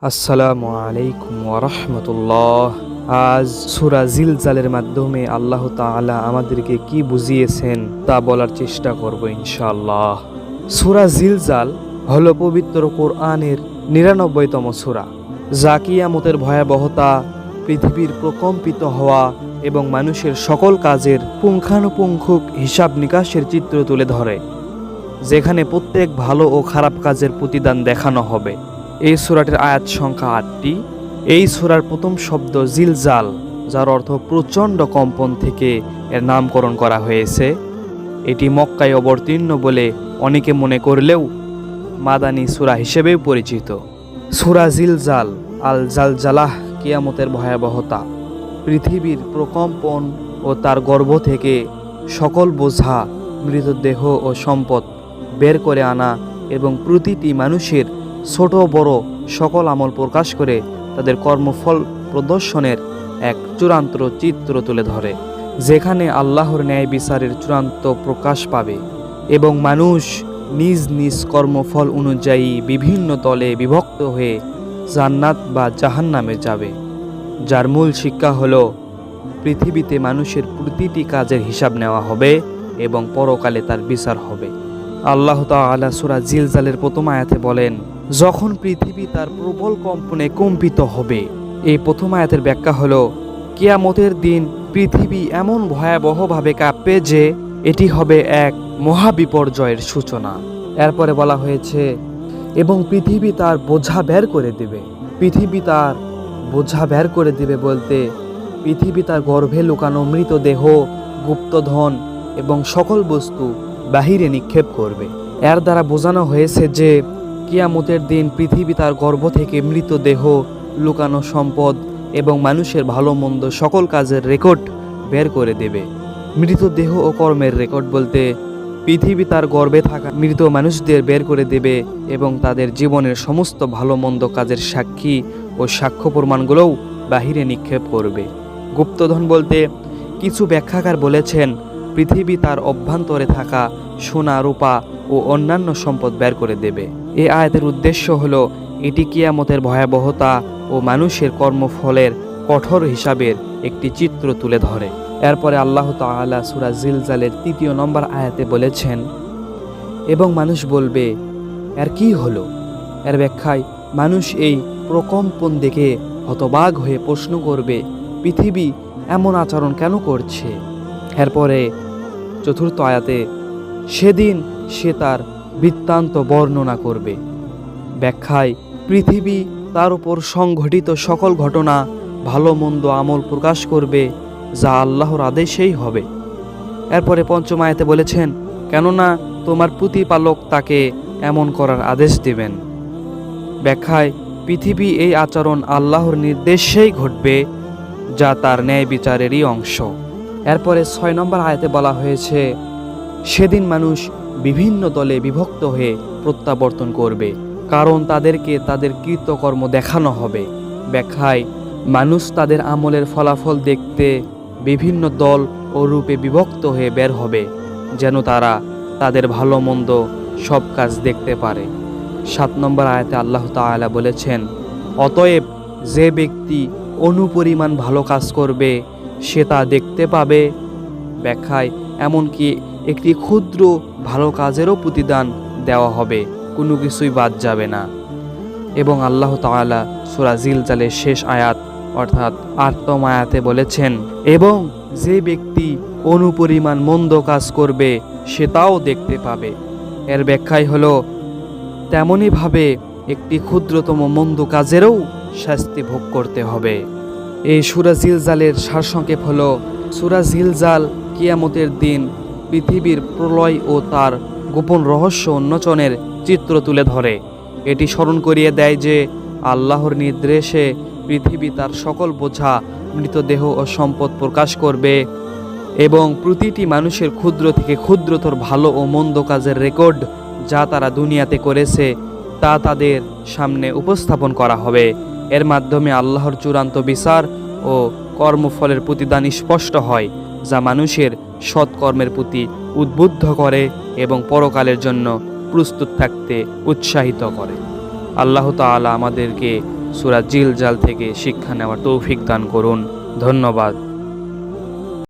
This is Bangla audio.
আসসালামু আলাইকুম ওয়ারাহমাতুল্লাহ। আজ সূরা জিলজালের মাধ্যমে আল্লাহ তাআলা আমাদেরকে কি বুঝিয়েছেন তা বলার চেষ্টা করব ইনশাআল্লাহ। সূরা জিলজাল হলো পবিত্র কোরআনের ৯৯তম সূরা, যা কিয়ামতের ভয়াবহতা, পৃথিবীর প্রকম্পিত হওয়া এবং মানুষের সকল কাজের পুঙ্খানুপুঙ্খ হিসাব নিকাশের চিত্র তুলে ধরে, যেখানে প্রত্যেক ভালো ও খারাপ কাজের প্রতিদান দেখানো হবে। এই সূরাটির আয়াত সংখ্যা ৮টি। এই সূরার প্রথম শব্দ জিলজাল, যার অর্থ প্রচণ্ড কম্পন থেকে এর নামকরণ করা হয়েছে। এটি মক্কায় অবতীর্ণ বলে অনেকে মনে করলেও মাদানী সূরা হিসেবেও পরিচিত। সূরা জিলজাল আল জালজালাহ, কিয়ামতের ভয়াবহতা, পৃথিবীর প্রকম্পন ও তার গর্ভ থেকে সকল বোঝা, মৃতদেহ ও সম্পদ বের করে আনা এবং প্রতিটি মানুষের ছোট বড় সকল আমল প্রকাশ করে তাদের কর্মফল প্রদর্শনের এক চূড়ান্ত চিত্র তুলে ধরে, যেখানে আল্লাহর ন্যায় বিচারের চূড়ান্ত প্রকাশ পাবে এবং মানুষ নিজ নিজ কর্মফল অনুযায়ী বিভিন্ন দলে বিভক্ত হয়ে জান্নাত বা জাহান্নামে যাবে, যার মূল শিক্ষা হলো পৃথিবীতে মানুষের প্রতিটি কাজের হিসাব নেওয়া হবে এবং পরকালে তার বিচার হবে। আল্লাহ তাআলা সূরা জিলজালের প্রথম আয়াতে বলেন, যখন পৃথিবী তার প্রবল কম্পনে কম্পিত হবে। এই প্রথম আয়াতের ব্যাখ্যা হলো, কিয়ামতের দিন পৃথিবী এমন ভয়াবহভাবে কাঁপবে যে এটি হবে এক মহাবিপর্যয়ের সূচনা। এরপরে বলা হয়েছে, এবং পৃথিবী তার বোঝা বের করে দেবে। পৃথিবী তার বোঝা বের করে দেবে বলতে পৃথিবী তার গর্ভে লুকানো মৃতদেহ, গুপ্তধন এবং সকল বস্তু বাহিরে নিক্ষেপ করবে। এর দ্বারা বোঝানো হয়েছে যে কিয়ামতের দিন পৃথিবী তার গর্ভ থেকে মৃতদেহ, লুকানো সম্পদ এবং মানুষের ভালো মন্দ সকল কাজের রেকর্ড বের করে দেবে। মৃতদেহ ও কর্মের রেকর্ড বলতে পৃথিবী তার গর্ভে থাকা মৃত মানুষদের বের করে দেবে এবং তাদের জীবনের সমস্ত ভালো মন্দ কাজের সাক্ষী ও সাক্ষ্য প্রমাণগুলোও বাহিরে নিক্ষেপ করবে। গুপ্তধন বলতে কিছু ব্যাখ্যাকার বলেছেন, পৃথিবী তার অভ্যন্তরে থাকা সোনা, রূপা ও অন্যান্য সম্পদ বের করে দেবে। এই আয়াতের উদ্দেশ্য হলো এটি কিয়ামতের ভয়াবহতা ও মানুষের কর্মফলের কঠোর হিসাবের একটি চিত্র তুলে ধরে। এরপরে আল্লাহ তাআলা সূরা জিলজালের ৩য় নম্বর আয়াতে বলেছেন, এবং মানুষ বলবে, এর কি হলো? এর ব্যাখ্যায় মানুষ এই প্রকম্পন দেখে হতবাক হয়ে প্রশ্ন করবে, পৃথিবী এমন আচরণ কেন করছে? এরপরে ৪র্থ আয়াতে, সেদিন সে তার বৃত্তান্ত বর্ণনা করবে। ব্যাখ্যায় পৃথিবী তার উপর সংঘটিত সকল ঘটনা, ভালো মন্দ আমল প্রকাশ করবে, যা আল্লাহর আদেশেই হবে। এরপরে ৫ম আয়াতে বলেছেন, কেননা তোমার প্রতিপালক তাকে এমন করার আদেশ দিবেন। ব্যাখ্যায় পৃথিবী এই আচরণ আল্লাহর নির্দেশেই ঘটবে, যা তার ন্যায় বিচারেরই অংশ। এরপরে ৬ নম্বর আয়াতে বলা হয়েছে, সেদিন মানুষ বিভিন্ন দলে বিভক্ত হয়ে প্রত্যাবর্তন করবে, কারণ তাদেরকে তাদের কৃতকর্ম দেখানো হবে। ব্যাখ্যায় মানুষ তাদের আমলের ফলাফল দেখতে বিভিন্ন দল ও রূপে বিভক্ত হয়ে বের হবে, যেন তারা তাদের ভালো মন্দ সব কাজ দেখতে পারে। ৭ নম্বর আয়াতে আল্লাহ তাআলা বলেছেন, অতএব যে ব্যক্তি অনুপরিমাণ ভালো কাজ করবে সে তা দেখতে পাবে। ব্যাখ্যায় এমনকি একটি ক্ষুদ্র ভালো কাজেরও প্রতিদান দেওয়া হবে, কোনো কিছুই বাদ যাবে না। এবং আল্লাহ তাআলা সূরা জিলজালের শেষ আয়াত অর্থাৎ ৮ম আয়াতে বলেছেন, এবং যে ব্যক্তি অনুপরিমাণ মন্দ কাজ করবে সে তাও দেখতে পাবে। এর ব্যাখ্যাই হলো, তেমনইভাবে একটি ক্ষুদ্রতম মন্দ কাজেরও শাস্তি ভোগ করতে হবে। এই সূরা জিলজালের সারসংক্ষেপ হলো, সূরা জিলজাল কিয়ামতের দিন পৃথিবীর প্রলয় ও তার গোপন রহস্য উন্মোচনের চিত্র তুলে ধরে। এটি স্মরণ করিয়ে দেয় যে আল্লাহর নির্দেশে পৃথিবী তার সকল বোঝা, মৃতদেহ ও সম্পদ প্রকাশ করবে এবং প্রতিটি মানুষের ক্ষুদ্র থেকে ক্ষুদ্রতর ভালো ও মন্দ কাজের রেকর্ড, যা তারা দুনিয়াতে করেছে, তা তাদের সামনে উপস্থাপন করা হবে। এর মাধ্যমে আল্লাহর চূড়ান্ত বিচার ও কর্মফলের প্রতিদান স্পষ্ট হয়, যা মানুষের সৎকর্মের প্রতি উদ্বুদ্ধ করে এবং পরকালের জন্য প্রস্তুত থাকতে উৎসাহিত করে। আল্লাহ তাআলা আমাদেরকে সূরা জিলজাল থেকে শিক্ষা নেওয়ার তৌফিক দান করুন। ধন্যবাদ।